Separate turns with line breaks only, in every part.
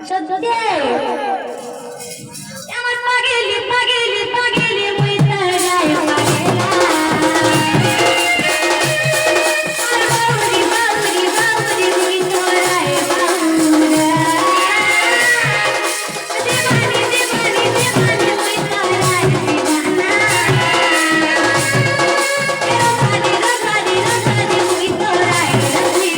সত্যি আমার পাগেলি পাগেলি পাগেলি মুই তার গায়ে পাগেলা আর বাউরি বাউরি বাউরি মুই তোর গায়ে বাউরা দেবানি দেবানি দেবানি মুই তোর গায়ে দেবানা রসানি রসানি রসানি মুই তোর গায়ে রসি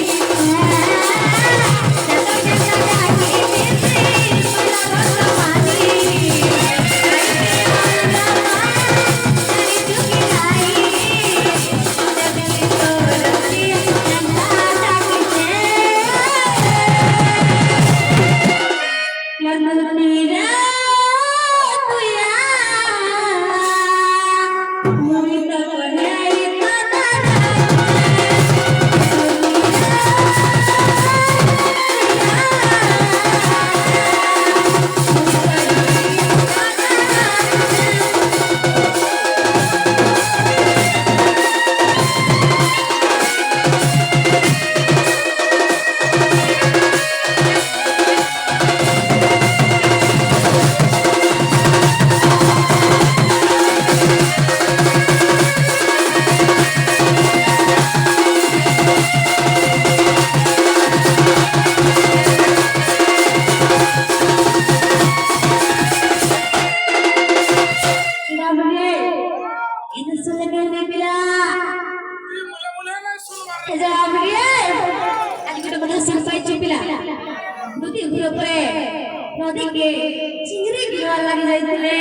नदी के चिंगरी गिरवा लगी जाइए।